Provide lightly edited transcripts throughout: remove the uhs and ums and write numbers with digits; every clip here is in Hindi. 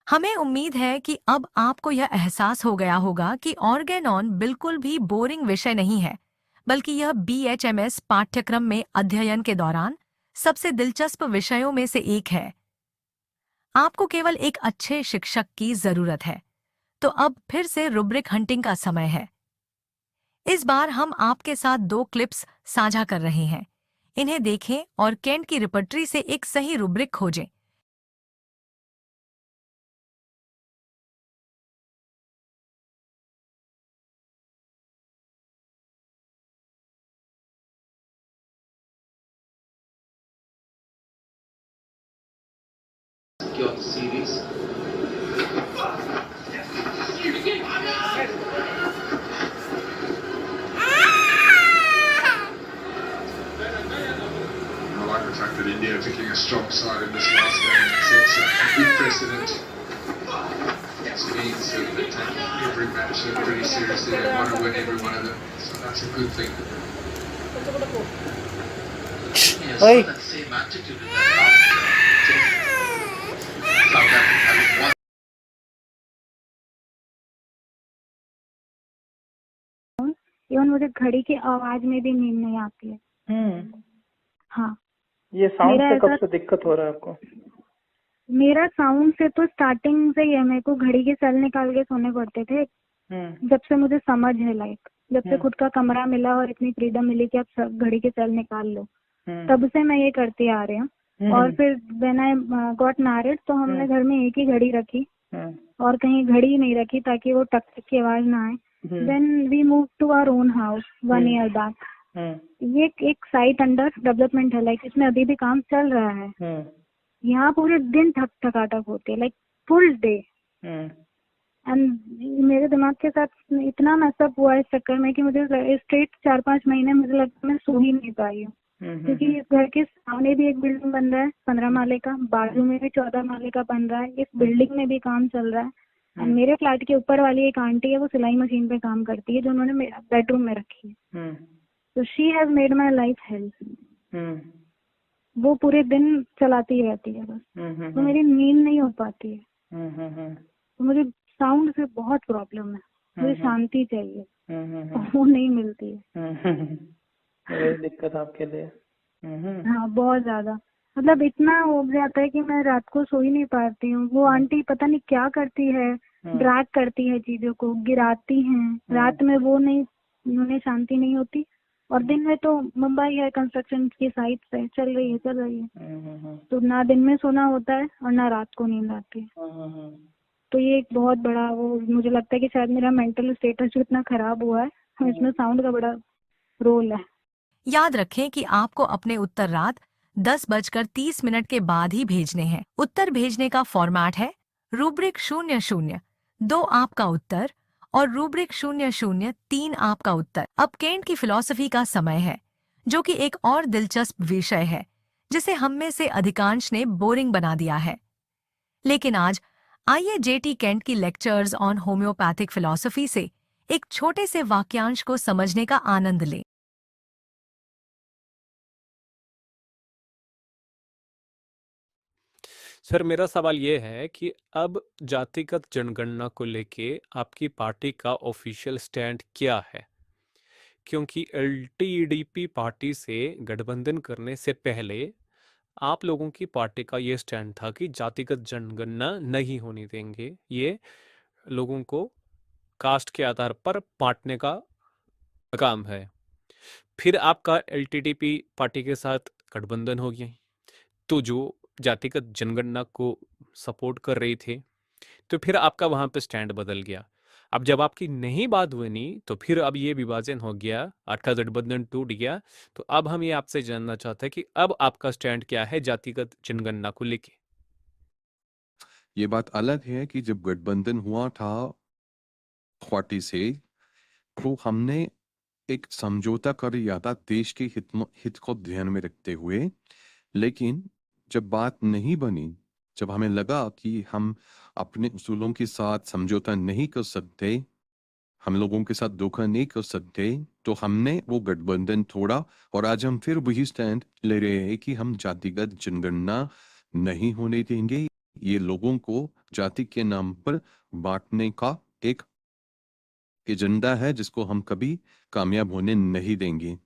हमें उम्मीद है कि अब आपको यह एहसास हो गया होगा कि ऑर्गेनॉन बिल्कुल भी बोरिंग विषय नहीं है, बल्कि यह बीएचएमएस पाठ्यक्रम में अध्ययन के दौरान सबसे दिलचस्प विषयों में से एक है। आपको केवल एक अच्छे शिक्षक की जरूरत है। तो अब फिर से रुब्रिक हंटिंग का समय है। इस बार हम आपके साथ दो क्लिप्स साझा कर रहे हैं। इन्हें देखें और केंट की रिपर्टरी से एक सही रुब्रिक खोजें। Your series. I like the fact that India are picking a strong side in this last game. It sets a good precedent. It means that they take every match pretty seriously. They want to win every one of them. So that's a good thing. Yes, Oi. that same attitude in that last South Africa won. Even मुझे घड़ी की आवाज में भी नींद नहीं आती है। हाँ, ये साउंड मेरा से कब ऐसा से दिक्कत हो रहा है आपको? मेरा साउंड से तो स्टार्टिंग से ही है। मेरे को घड़ी के सेल निकाल के सोने पड़ते थे जब से मुझे समझ है, जब से खुद का कमरा मिला और इतनी फ्रीडम मिली कि आप घड़ी के सेल निकाल लो, तब से मैं ये करती आ रही हूँ। और फिर व्हेन आई गॉट मैरिड तो हमने घर में एक ही घड़ी रखी और कहीं घड़ी नहीं रखी ताकि वो टक टक की आवाज ना आए। Then we move to our own house 1 year back. ये एक साइट अंडर डेवलपमेंट है, लाइक इसमें अभी भी काम चल रहा है। यहाँ पूरे दिन ठक ठकाटक होती है, लाइक फुल डे। एंड मेरे दिमाग के साथ इतना मैसअप हुआ इस चक्कर में कि मुझे स्ट्रेट 4-5 महीने मुझे लगता है मैं सो ही नहीं पाई हूँ। क्योंकि इस घर के सामने भी एक बिल्डिंग बन रहा है 15 माले का, बाजू में भी 14 माले का बन रहा है, इस बिल्डिंग में भी काम चल रहा है। और मेरे फ्लैट के ऊपर वाली एक आंटी है, वो सिलाई मशीन पे काम करती है जो उन्होंने मेरे बेडरूम में रखी है। तो she has made my life help. वो पूरे दिन चलाती रहती है बस, तो मेरी नींद नहीं हो पाती है। तो मुझे साउंड से बहुत प्रॉब्लम है, मुझे शांति चाहिए, वो नहीं मिलती है। ये दिक्कत आपके लिए। हाँ, बहुत ज्यादा। मतलब इतना हो जाता है कि मैं रात को सो ही नहीं पाती हूँ। वो आंटी पता नहीं क्या करती है, ड्रैग करती है चीजों को, गिराती हैं। रात में वो नहीं, उन्हें शांति नहीं होती। और दिन में तो मुंबई है, कंस्ट्रक्शन की साइट पे चल रही है। तो ना दिन में सोना होता है और ना रात को नींद आती है। तो ये एक बहुत बड़ा वो, मुझे लगता है कि शायद मेरा मेंटल स्टेटस जो इतना खराब हुआ है, इसमें साउंड का बड़ा रोल है। याद रखें कि आपको अपने उत्तर रात 10:30 के बाद ही भेजने हैं। उत्तर भेजने का फॉर्मेट है रूब्रिक 00, 2 आपका उत्तर और रूब्रिक 003 आपका उत्तर। अब केंट की फिलॉसफी का समय है, जो कि एक और दिलचस्प विषय है जिसे हम में से अधिकांश ने बोरिंग बना दिया है। लेकिन आज आइए जेटी केंट की लेक्चर्स ऑन होम्योपैथिक फिलॉसफी से एक छोटे से वाक्यांश को समझने का आनंद लें। सर, मेरा सवाल ये है कि अब जातिगत जनगणना को लेके आपकी पार्टी का ऑफिशियल स्टैंड क्या है? क्योंकि एलटीईडीपी पार्टी से गठबंधन करने से पहले आप लोगों की पार्टी का ये स्टैंड था कि जातिगत जनगणना नहीं होने देंगे, ये लोगों को कास्ट के आधार पर बांटने का काम है। फिर आपका एलटीटीपी पार्टी के साथ गठबंधन हो गया, तो जो जातिगत जनगणना को सपोर्ट कर रही थी, तो फिर आपका वहां पे स्टैंड बदल गया। अब जब आपकी नहीं बात बनी तो फिर अब ये विभाजन हो गया, आपका गठबंधन टूट गया। तो अब हम ये आपसे जानना चाहते हैं कि अब आपका स्टैंड क्या है जातिगत जनगणना को लेके। ये बात अलग है कि जब गठबंधन हुआ था पार्टी से, तो हमने एक समझौता कर लिया था देश के हित को ध्यान में रखते हुए। लेकिन जब बात नहीं बनी, जब हमें लगा कि हम अपने उसूलों के साथ समझौता नहीं कर सकते, हम लोगों के साथ धोखा नहीं कर सकते, तो हमने वो गठबंधन तोड़ा। और आज हम फिर वही स्टैंड ले रहे हैं कि हम जातिगत जनगणना नहीं होने देंगे। ये लोगों को जाति के नाम पर बांटने का एक एजेंडा है जिसको हम कभी कामयाब होने नहीं देंगे।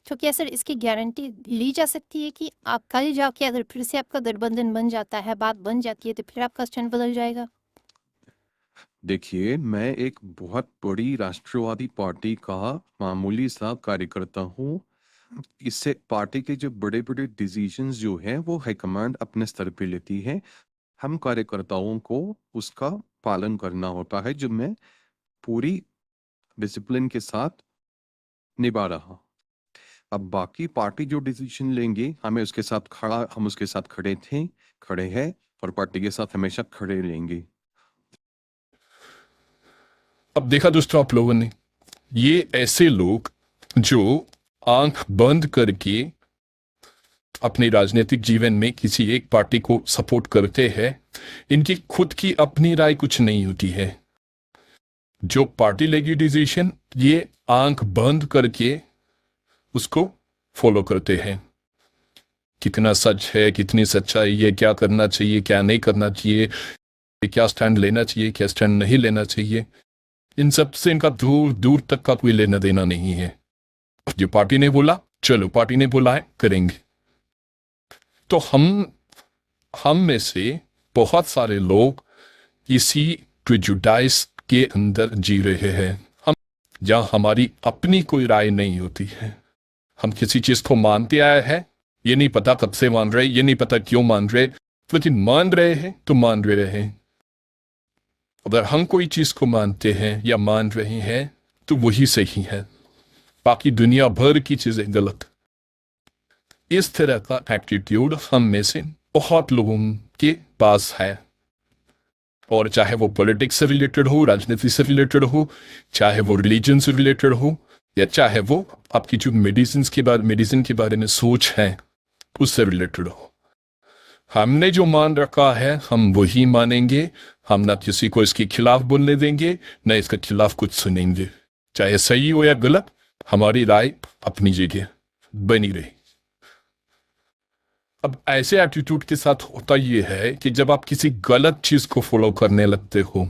तो क्या सर इसकी गारंटी ली जा सकती है कि आप कल जाके अगर फिर से आपका गठबंधन बन जाता है, बात बन जाती है, तो फिर आपका स्टैंड बदल जाएगा? देखिए, मैं एक बहुत बड़ी राष्ट्रवादी पार्टी का मामूली सा कार्यकर्ता हूँ। इससे पार्टी के जो बड़े बड़े डिसीजंस जो है वो हाईकमांड अपने स्तर पे लेती है। हम कार्यकर्ताओं को उसका पालन करना होता है, जो मैं पूरी डिसिप्लिन के साथ निभा रहा। अब बाकी पार्टी जो डिसीजन लेंगे हम उसके साथ खड़े थे, खड़े हैं और पार्टी के साथ हमेशा खड़े रहेंगे। अब देखा दोस्तों आप लोगों ने, ये ऐसे लोग जो आंख बंद करके अपने राजनीतिक जीवन में किसी एक पार्टी को सपोर्ट करते हैं, इनकी खुद की अपनी राय कुछ नहीं होती है। जो पार्टी लेगी डिसीजन, ये आंख बंद करके उसको फॉलो करते हैं। कितना सच है, कितनी सच्चाई है, क्या करना चाहिए, क्या नहीं करना चाहिए, क्या स्टैंड लेना चाहिए, क्या स्टैंड नहीं लेना चाहिए, इन सब से इनका दूर दूर तक का कोई लेना देना नहीं है। जो पार्टी ने बोला, चलो पार्टी ने बोला है, करेंगे। तो हम में से बहुत सारे लोग इसी प्रेजुडाइज के अंदर जी रहे हैं। हम जहाँ हमारी अपनी कोई राय नहीं होती है, हम किसी चीज को मानते आए हैं, ये नहीं पता कब से मान रहे, ये नहीं पता क्यों मान रहे, लेकिन मान रहे हैं तो मान रहे हैं। अगर हम कोई चीज को मानते हैं या मान रहे हैं तो वही सही है, बाकी दुनिया भर की चीजें गलत। इस तरह का एटीट्यूड हम में से बहुत लोगों के पास है, और चाहे वो पॉलिटिक्स से रिलेटेड हो, राजनीति से रिलेटेड हो, चाहे वो रिलीजन से रिलेटेड हो, या चाहे वो आपकी जो मेडिसिन के बारे में सोच है उससे रिलेटेड हो। हमने जो मान रखा है हम वही मानेंगे। हम ना किसी को इसके खिलाफ बोलने देंगे, न इसके खिलाफ कुछ सुनेंगे। चाहे सही हो या गलत, हमारी राय अपनी जगह बनी रही। अब ऐसे एटीट्यूड के साथ होता यह है कि जब आप किसी गलत चीज को फॉलो करने लगते हो,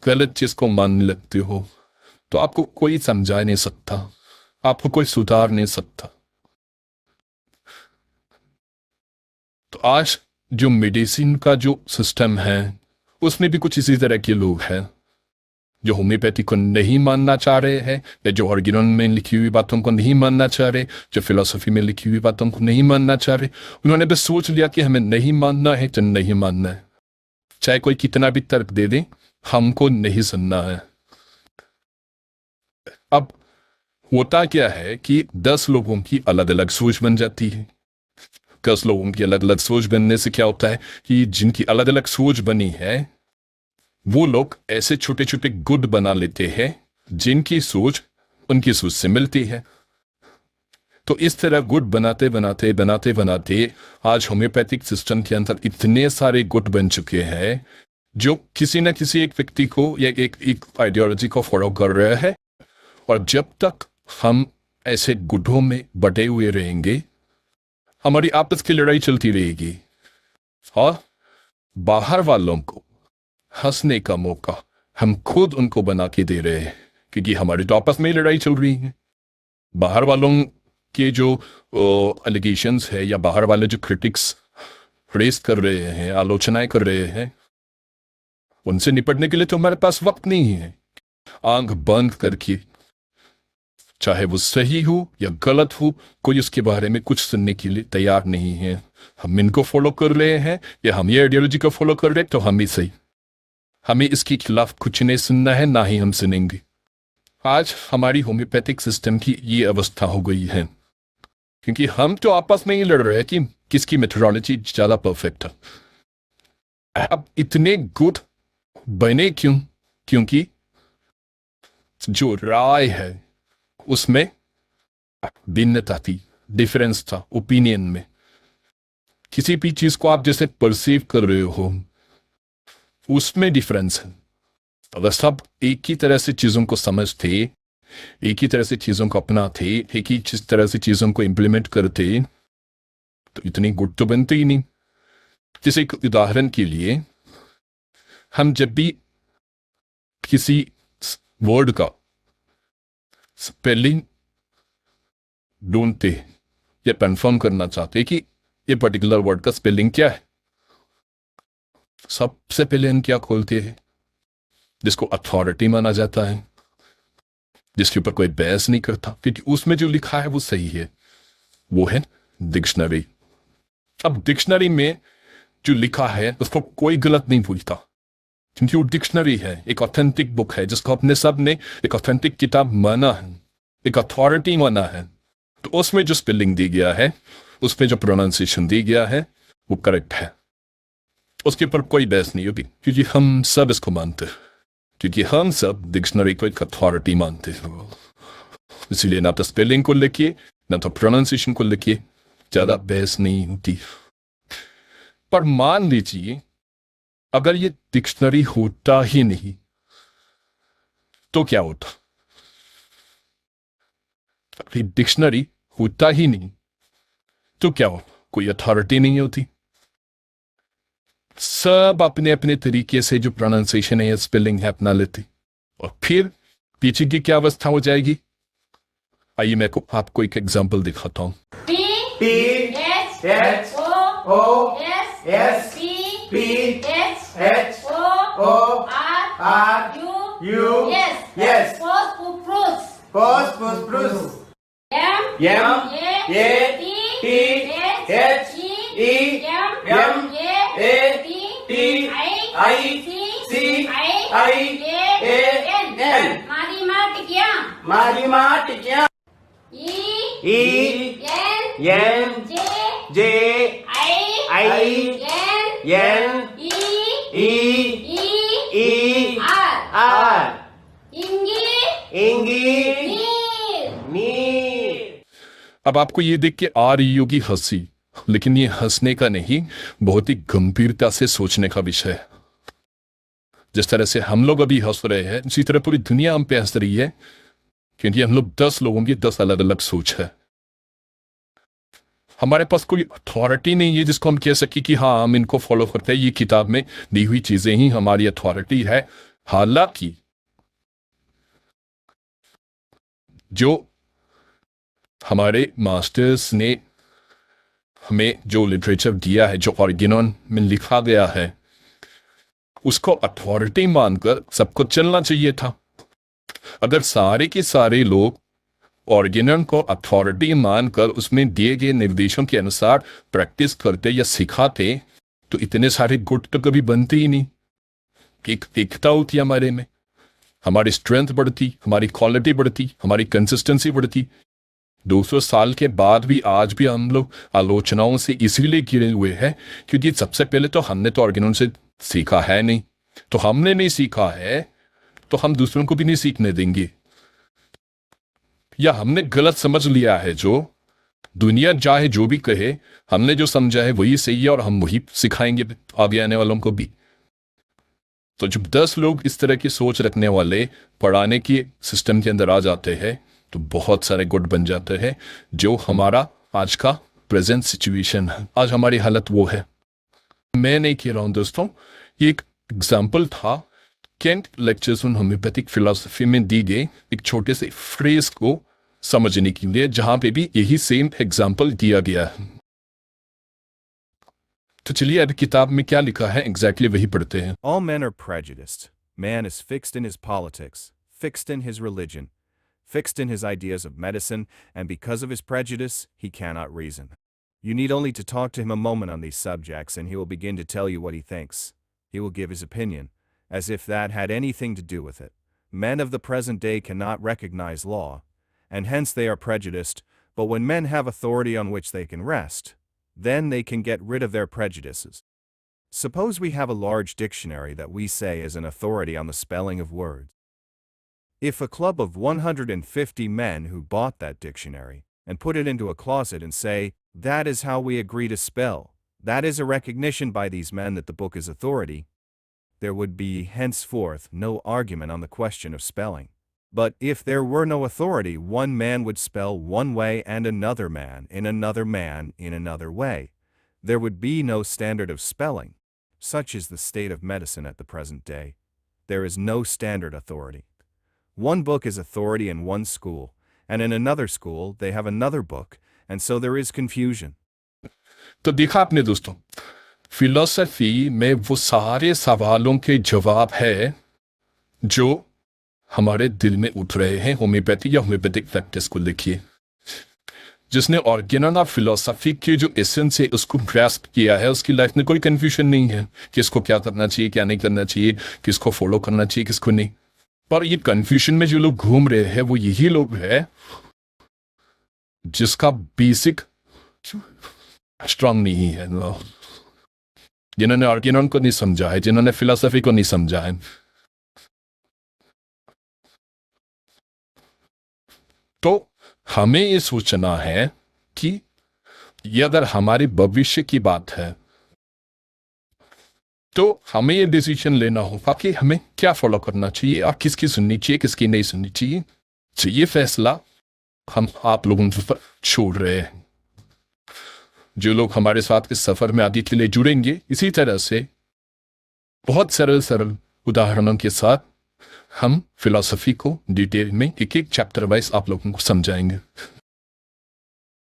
गलत चीज को मानने लगते हो, तो आपको कोई समझा नहीं सकता, आपको कोई सुधार नहीं सकता। तो आज जो मेडिसिन का जो सिस्टम है उसमें भी कुछ इसी तरह के लोग हैं जो होम्योपैथी को नहीं मानना चाह रहे हैं, या जो ऑर्गेनन में लिखी हुई बातों को नहीं मानना चाह रहे, जो फिलॉसफी में लिखी हुई बातों को नहीं मानना चाह रहे। उन्होंने बस सोच लिया कि हमें नहीं मानना है तो नहीं मानना है, चाहे कोई कितना भी तर्क दे दे, हमको नहीं सुनना है। अब होता क्या है कि 10 लोगों की अलग अलग सोच बन जाती है। 10 लोगों की अलग अलग सोच बनने से क्या होता है कि जिनकी अलग अलग सोच बनी है वो लोग ऐसे छोटे छोटे गुट बना लेते हैं जिनकी सोच उनकी सोच से मिलती है। तो इस तरह गुट बनाते बनाते बनाते बनाते आज होम्योपैथिक सिस्टम के अंदर इतने सारे गुट बन चुके हैं जो किसी न किसी एक व्यक्ति को या एक आइडियोलॉजी को फॉलो कर रहे हैं। और जब तक हम ऐसे गुटों में बटे हुए रहेंगे, हमारी आपस की लड़ाई चलती रहेगी और बाहर वालों को हंसने का मौका हम खुद उनको बना के दे रहे हैं, क्योंकि हमारी तो आपस में ही लड़ाई चल रही है। बाहर वालों के जो एलिगेशंस है या बाहर वाले जो क्रिटिक्स रेस कर रहे हैं, आलोचनाएं कर रहे हैं, उनसे निपटने के लिए तो हमारे पास वक्त नहीं है। आंख बंद करके, चाहे वो सही हो या गलत हो, कोई उसके बारे में कुछ सुनने के लिए तैयार नहीं है। हम इनको फॉलो कर रहे हैं या हम ये आइडियोलॉजी को फॉलो कर रहे हैं तो हम ही सही, हमें इसके खिलाफ कुछ नहीं सुनना है, ना ही हम सुनेंगे। आज हमारी होम्योपैथिक सिस्टम की ये अवस्था हो गई है क्योंकि हम तो आपस में ही लड़ रहे हैं कि किसकी मेथोडोलॉजी ज्यादा परफेक्ट है। अब इतने गुट बने क्यों? क्योंकि जो राय है उसमें भिन्नता थी, डिफरेंस था ओपिनियन में। किसी भी चीज को आप जैसे परसीव कर रहे हो उसमें डिफरेंस है। अगर सब एक ही तरह से चीजों को समझते, एक ही तरह से चीजों को अपनाते, एक ही तरह से चीजों को इंप्लीमेंट करते तो इतनी गुट तो बनते ही नहीं। जैसे एक उदाहरण के लिए हम जब भी किसी वर्ड का स्पेलिंग ढूंढते या कंफर्म करना चाहते कि ये पर्टिकुलर वर्ड का स्पेलिंग क्या है, सबसे पहले हम क्या खोलते हैं? जिसको अथॉरिटी माना जाता है, जिसके ऊपर कोई बहस नहीं करता, क्योंकि उसमें जो लिखा है वो सही है, वो है डिक्शनरी। अब डिक्शनरी में जो लिखा है उसको कोई गलत नहीं पूछता, क्योंकि वो डिक्शनरी है, एक ऑथेंटिक बुक है जिसको अपने सब ने एक ऑथेंटिक किताब माना है, एक अथॉरिटी माना है। तो उसमें जो स्पेलिंग दी गया है, उसमें जो प्रोनाउंसिएशन दी गया है, वो करेक्ट है, उसके ऊपर कोई बहस नहीं होगी, क्योंकि हम सब इसको मानते हैं, क्योंकि हम सब डिक्शनरी को एक अथॉरिटी मानते हैं। इसीलिए ना तो स्पेलिंग को लेके ना तो प्रोनाउंसिएशन को लेके ज्यादा बहस नहीं होती। पर मान लीजिए अगर ये डिक्शनरी होता ही नहीं तो क्या होता? अगर डिक्शनरी होता ही नहीं तो क्या हो? कोई अथॉरिटी नहीं होती, सब अपने अपने तरीके से जो प्रोनाउंसिएशन है या स्पेलिंग है अपना लेते, और फिर पीछे की क्या अवस्था हो जाएगी? आइए मैं आपको एक एग्जांपल दिखाता हूं। अब आपको ये देख के आ रही होगी हंसी, लेकिन ये हंसने का नहीं, बहुत ही गंभीरता से सोचने का विषय है। जिस तरह से हम लोग अभी हंस रहे हैं, उसी तरह पूरी दुनिया हम पे हंस रही है, क्योंकि हम लोग 10 लोगों की 10 अलग अलग सोच है। हमारे पास कोई अथॉरिटी नहीं है जिसको हम कह सके कि हाँ हम इनको फॉलो करते हैं, ये किताब में दी हुई चीजें ही हमारी अथॉरिटी है। हालांकि जो हमारे मास्टर्स ने हमें जो लिटरेचर दिया है, जो ऑरिजिनल में लिखा गया है, उसको अथॉरिटी मानकर सबको चलना चाहिए था। अगर सारे के सारे लोग ऑरिजिनल को अथॉरिटी मानकर उसमें दिए गए निर्देशों के अनुसार प्रैक्टिस करते या सिखाते, तो इतने सारे गुट तो कभी बनते ही नहीं। एक एकता होती हमारे में, हमारी स्ट्रेंथ बढ़ती, हमारी क्वालिटी बढ़ती, हमारी कंसिस्टेंसी बढ़ती। 200 साल के बाद भी आज भी हम लोग आलोचनाओं से इसीलिए घिरे हुए हैं, क्योंकि सबसे पहले तो हमने तो ऑरिजिनल से सीखा है नहीं, तो हमने नहीं सीखा है तो हम दूसरों को भी नहीं सीखने देंगे, या हमने गलत समझ लिया है। जो दुनिया चाहे जो भी कहे, हमने जो समझा है वही सही है और हम वही सिखाएंगे आगे आने वालों को भी। तो जब 10 लोग इस तरह की सोच रखने वाले पढ़ाने के सिस्टम के अंदर आ जाते हैं, तो बहुत सारे गुट बन जाते हैं, जो हमारा आज का प्रेजेंट सिचुएशन है। आज हमारी हालत वो है। मैं नहीं कह रहा हूं दोस्तों, ये एक एग्जाम्पल था Kent lectures on homeopathic philosophy में दी गई एक छोटे से फ्रेज को समझने के लिए, जहां पे भी यही सेम एग्जाम्पल दिया गया है। तो चलिए अब किताब में क्या लिखा है एग्जैक्टली वही पढ़ते हैं। All men are prejudiced. Man is fixed in his politics, fixed in his religion, fixed in his ideas of medicine, and because of his prejudice, he cannot reason. You need only to talk to him a moment on these subjects and he will begin to tell you what he thinks. He will give his opinion, as if that had anything to do with it. Men of the present day cannot recognize law, and hence they are prejudiced, but when men have authority on which they can rest, then they can get rid of their prejudices. Suppose we have a large dictionary that we say is an authority on the spelling of words. If a club of 150 men who bought that dictionary and put it into a closet and say, that is how we agree to spell, that is a recognition by these men that the book is authority, there would be henceforth no argument on the question of spelling. But if there were no authority, one man would spell one way and another man in another way. there would be no standard of spelling. Such is the state of medicine at the present day. There is no standard authority. One book is authority in one school, and in another school they have another book, and so there is confusion. तो देखा आपने दोस्तों, फिलॉसफी में वो सारे सवालों के जवाब है जो हमारे दिल में उठ रहे हैं होम्योपैथी या होम्योपैथिक प्रैक्टिस को देखिए। जिसने ऑर्गेनल ऑफ फिलॉसफी की जो एसेंस है उसको ग्रास्प किया है, उसकी लाइफ में कोई कंफ्यूजन नहीं है कि इसको क्या करना चाहिए, क्या नहीं करना चाहिए, किसको फॉलो करना चाहिए, किसको नहीं। पर ये कंफ्यूजन में जो लोग घूम रहे हैं वो यही लोग हैं जिसका बेसिक स्ट्रांग नहीं है, जिन्होंने ऑर्गेनल को नहीं समझा है, जिन्होंने फिलॉसफी को नहीं समझा है। तो हमें ये सोचना है कि ये अगर हमारे भविष्य की बात है तो हमें ये डिसीजन लेना होगा कि हमें क्या फॉलो करना चाहिए और किसकी सुननी चाहिए, किसकी नहीं सुननी चाहिए। तो ये फैसला हम आप लोगों पर छोड़ रहे हैं। जो लोग हमारे साथ इस सफर में आगे के लिए जुड़ेंगे, इसी तरह से बहुत सरल सरल उदाहरणों के साथ हम फिलॉसफी को डिटेल में एक एक चैप्टर वाइज आप लोगों को समझाएंगे।